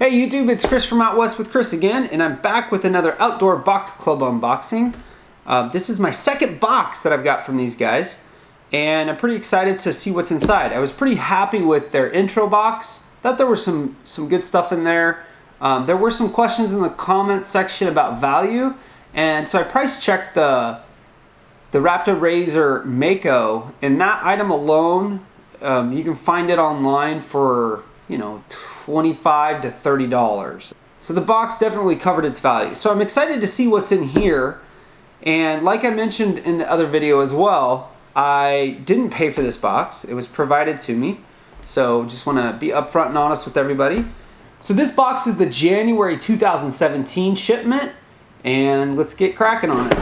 Hey YouTube, it's Chris from Out West with Chris again, and I'm back with another Outdoor Box Club unboxing. This is my second box that I've got from these guys, and I'm pretty excited to see what's inside. I was pretty happy with their intro box. Thought there was some good stuff in there. There were some questions in the comment section about value, and so I price checked the Raptor Razor Mako, and that item alone, you can find it online for, you know, $25 to $30. So the box definitely covered its value. So I'm excited to see what's in here. And like I mentioned in the other video as well, I didn't pay for this box. It was provided to me. So just want to be upfront and honest with everybody. So this box is the January 2017 shipment, and let's get cracking on it.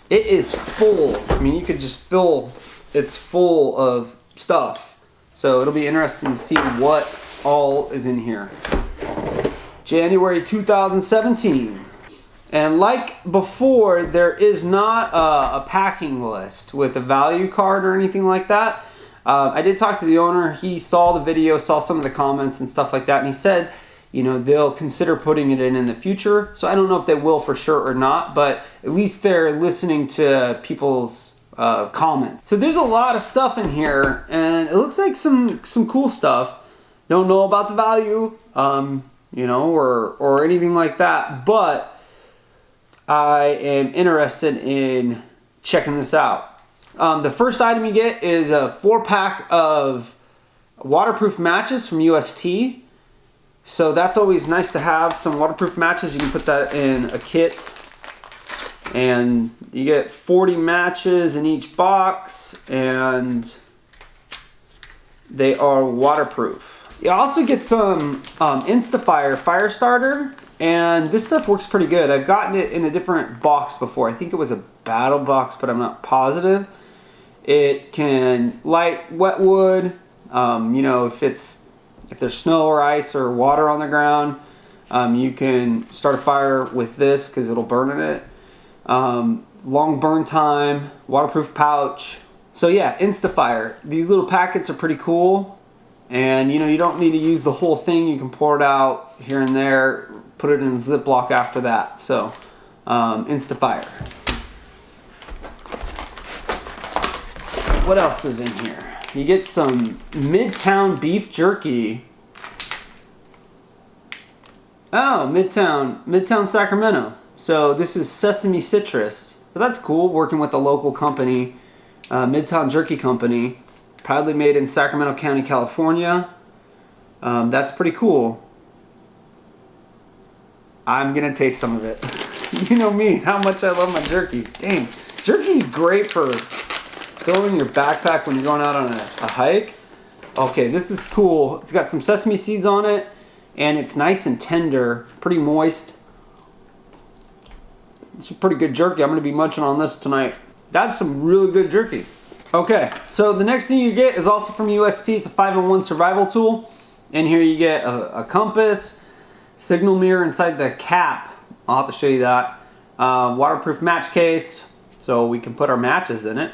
It is full. I mean, you could just feel it's full of stuff. So it'll be interesting to see what all is in here. January 2017. And like before, there is not a packing list with a value card or anything like that. I did talk to the owner. He saw the video, saw some of the comments and stuff like that, and he said, you know, they'll consider putting it in the future. So I don't know if they will for sure or not, but at least they're listening to people's comments. So there's a lot of stuff in here, and it looks like some cool stuff. Don't know about the value, you know, or anything like that, but I am interested in checking this out. The first item you get is a 4-pack of waterproof matches from UST. So that's always nice to have, some waterproof matches. You can put that in a kit. And you get 40 matches in each box, and they are waterproof. You also get some Instafire fire starter, and this stuff works pretty good. I've gotten it in a different box before. I think it was a battle box, but I'm not positive. It can light wet wood. You know, if there's snow or ice or water on the ground, you can start a fire with this because it'll burn in it. Long burn time, waterproof pouch. So yeah, Instafire. These little packets are pretty cool, and you know, you don't need to use the whole thing. You can pour it out here and there, put it in a Ziploc after that. So Instafire. What else is in here? You get some Midtown beef jerky. Oh, Midtown Sacramento. So this is sesame citrus. So that's cool, working with a local company, Midtown Jerky Company, proudly made in Sacramento County, California. That's pretty cool. I'm gonna taste some of it. You know me, how much I love my jerky. Dang, jerky's great for throwing in your backpack when you're going out on a hike. Okay, this is cool. It's got some sesame seeds on it, and it's nice and tender, pretty moist. It's a pretty good jerky. I'm going to be munching on this tonight. That's some really good jerky. Okay, so the next thing you get is also from UST. It's a 5-in-1 survival tool. And here you get a compass, signal mirror inside the cap. I'll have to show you that. Waterproof match case, so we can put our matches in it.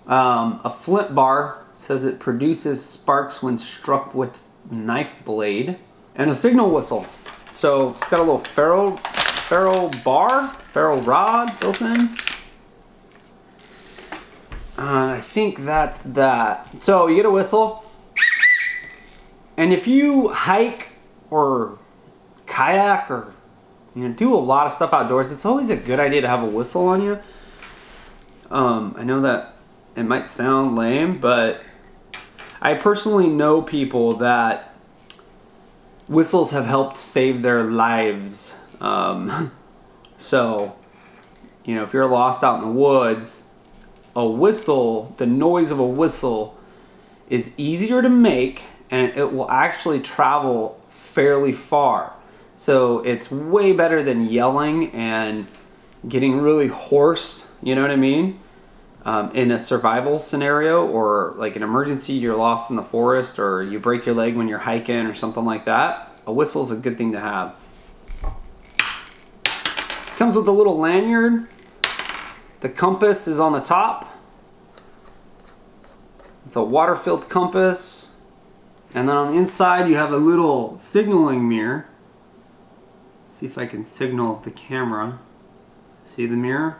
A flint bar, says it produces sparks when struck with knife blade. And a signal whistle. So it's got a little ferrule rod built in. I think that's that. So you get a whistle, and if you hike or kayak or, you know, do a lot of stuff outdoors, it's always a good idea to have a whistle on you. I know that it might sound lame, but I personally know people that whistles have helped save their lives. So, you know, if you're lost out in the woods, a whistle, the noise of a whistle is easier to make, and it will actually travel fairly far. So it's way better than yelling and getting really hoarse, you know what I mean? In a survival scenario, or like an emergency, you're lost in the forest, or you break your leg when you're hiking or something like that, a whistle is a good thing to have. Comes with a little lanyard. The compass is on the top. It's a water-filled compass. And then on the inside you have a little signaling mirror. Let's see if I can signal the camera. See the mirror?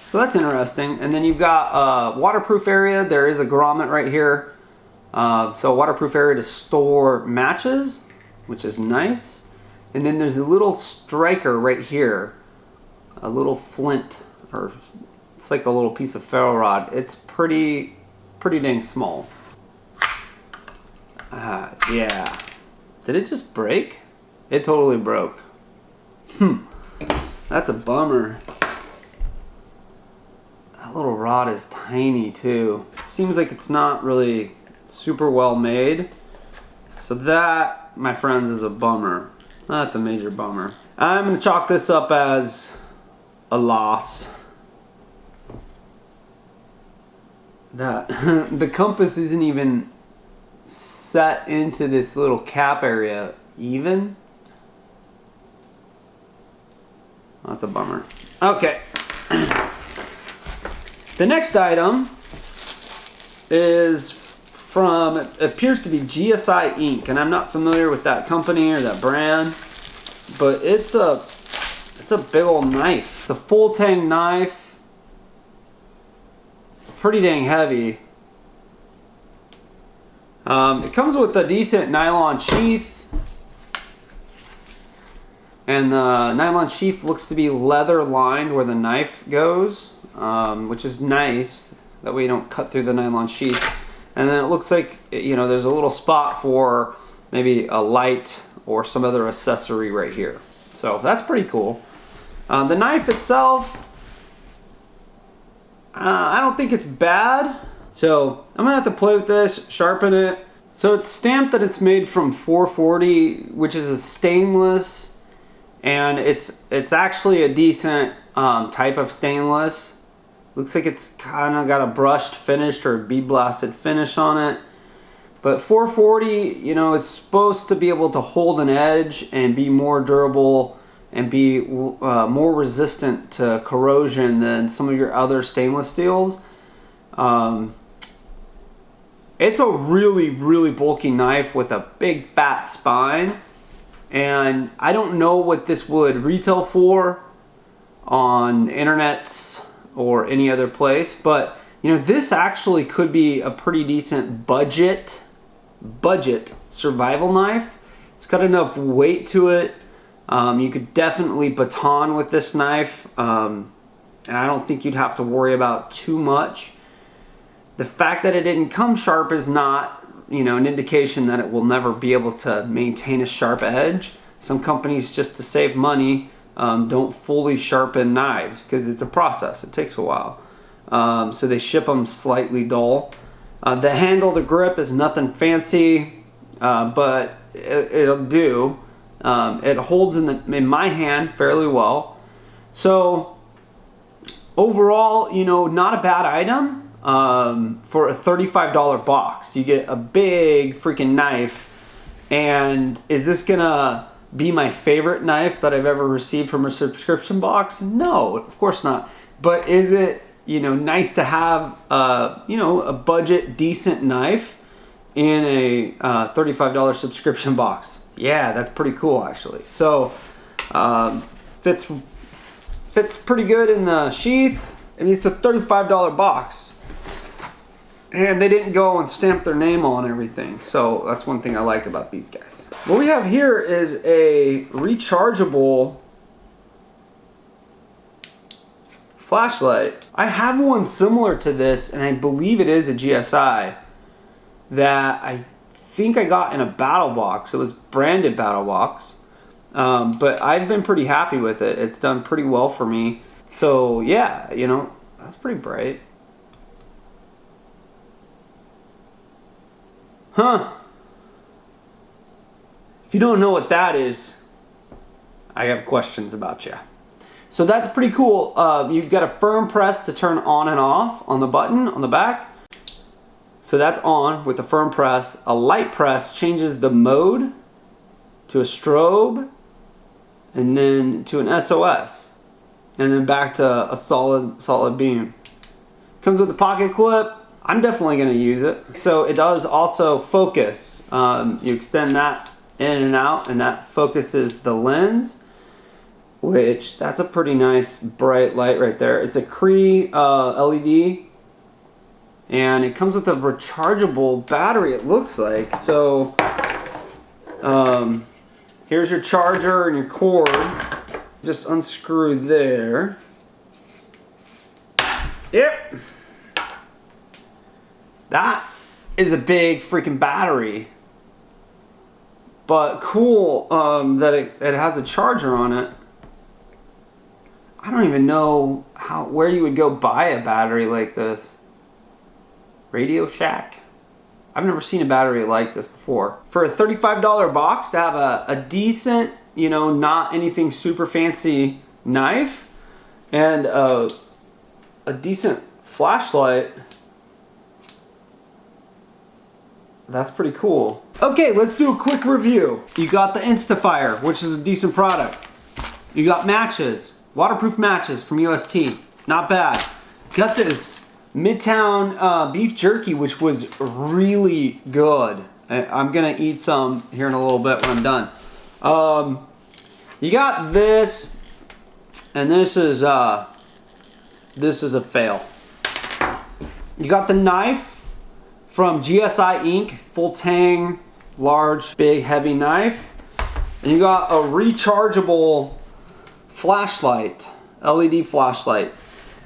So that's interesting. And then you've got a waterproof area. There is a grommet right here. So a waterproof area to store matches, which is nice. And then there's a little striker right here. A little flint, or it's like a little piece of ferro rod. It's pretty dang small. Yeah. Did it just break? It totally broke. That's a bummer. That little rod is tiny too. It seems like it's not really super well made. So that, my friends, is a bummer. That's a major bummer. I'm gonna chalk this up as a loss. That the compass isn't even set into this little cap area even. That's a bummer. Okay. The next item is from, it appears to be GSI Inc. And I'm not familiar with that company or that brand, but it's a big old knife. It's a Full-Tang Knife. Pretty dang heavy. It comes with a decent nylon sheath. And the nylon sheath looks to be leather lined where the knife goes, which is nice. That way you don't cut through the nylon sheath. And then it looks like, you know, there's a little spot for maybe a light or some other accessory right here. So that's pretty cool. The knife itself, I don't think it's bad. So I'm gonna have to play with this, sharpen it. So it's stamped that it's made from 440, which is a stainless, and it's actually a decent type of stainless. Looks like it's kind of got a brushed finish or a bead blasted finish on it. But 440, you know, is supposed to be able to hold an edge and be more durable and be more resistant to corrosion than some of your other stainless steels. It's a really bulky knife with a big fat spine. And I don't know what this would retail for on the internet or any other place, but you know, this actually could be a pretty decent budget survival knife. It's got enough weight to it. You could definitely baton with this knife, and I don't think you'd have to worry about too much. The fact that it didn't come sharp is not, you know, an indication that it will never be able to maintain a sharp edge. Some companies, just to save money, don't fully sharpen knives because it's a process. It takes a while. So they ship them slightly dull. The handle, the grip is nothing fancy, but it'll do. It holds in my hand fairly well. So overall, you know, not a bad item. For a $35 box, you get a big freaking knife. And is this gonna be my favorite knife that I've ever received from a subscription box? No, of course not. But is it, you know, nice to have you know, a budget decent knife in a $35 subscription box? Yeah, that's pretty cool actually. So fits pretty good in the sheath. I mean, it's a $35 box. And they didn't go and stamp their name on everything. So that's one thing I like about these guys. What we have here is a rechargeable flashlight. I have one similar to this, and I believe it is a GSI that I think I got in a battle box. It was branded battle box. But I've been pretty happy with it. It's done pretty well for me. So yeah, you know, that's pretty bright. Huh. If you don't know what that is, I have questions about you. So that's pretty cool. You've got a firm press to turn on and off on the button on the back. So that's on with the firm press. A light press changes the mode to a strobe and then to an SOS. And then back to a solid beam. Comes with a pocket clip. I'm definitely going to use it. So it does also focus. You extend that in and out, and that focuses the lens, which that's a pretty nice bright light right there. It's a Cree LED, and it comes with a rechargeable battery, it looks like. So here's your charger and your cord. Just unscrew there. Yep. That is a big freaking battery. But cool that it has a charger on it. I don't even know where you would go buy a battery like this. Radio Shack? I've never seen a battery like this before. For a $35 box to have a decent, you know, not anything super fancy knife and a decent flashlight, that's pretty cool. Okay, let's do a quick review. You got the Instafire, which is a decent product. You got matches, waterproof matches from UST, not bad. Got this Midtown beef jerky, which was really good. I'm gonna eat some here in a little bit when I'm done. You got this, and this is a fail. You got the knife from GSI Inc. Full-Tang, large, big, heavy knife. And you got a rechargeable flashlight, LED flashlight.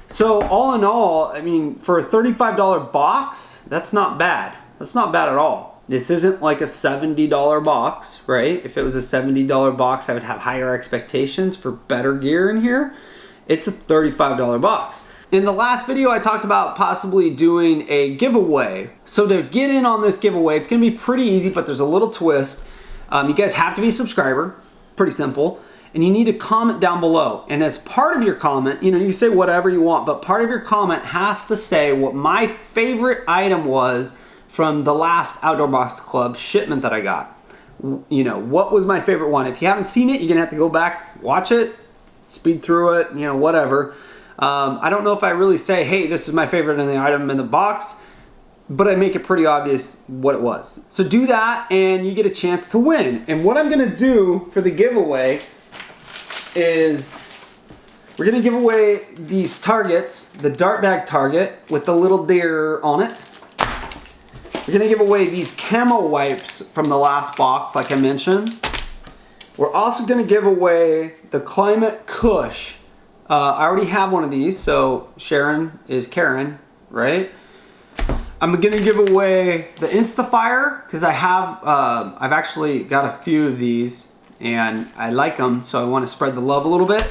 So all in all, I mean, for a $35 box, that's not bad. That's not bad at all. This isn't like a $70 box, right? If it was a $70 box, I would have higher expectations for better gear in here. It's a $35 box. In the last video, I talked about possibly doing a giveaway. So to get in on this giveaway, it's gonna be pretty easy, but there's a little twist. You guys have to be a subscriber, pretty simple. And you need to comment down below. And as part of your comment, you know, you say whatever you want, but part of your comment has to say what my favorite item was from the last Outdoor Box Club shipment that I got. You know, what was my favorite one? If you haven't seen it, you're gonna have to go back, watch it, speed through it, you know, whatever. I don't know if I really say, hey, this is my favorite in the item in the box, but I make it pretty obvious what it was. So do that and you get a chance to win. And what I'm gonna do for the giveaway is we're gonna give away these targets, the dart bag target with the little deer on it. We're gonna give away these camo wipes from the last box, like I mentioned. We're also gonna give away the Climate Cush. I already have one of these, so Sharon is Karen, right? I'm gonna give away the Instafire because I've actually got a few of these and I like them, so I want to spread the love a little bit.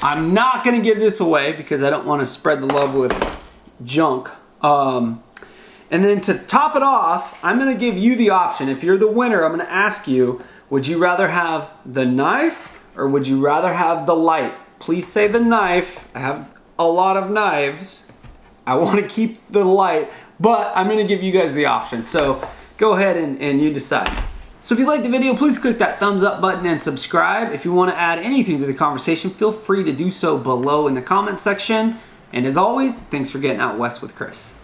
I'm not gonna give this away because I don't want to spread the love with junk. And then to top it off, I'm gonna give you the option. If you're the winner, I'm gonna ask you, would you rather have the knife or would you rather have the light? Please say the knife. I have a lot of knives. I want to keep the light, but I'm gonna give you guys the option. So go ahead and you decide. So if you liked the video, please click that thumbs up button and subscribe. If you want to add anything to the conversation, feel free to do so below in the comment section. And as always, thanks for getting out west with Chris.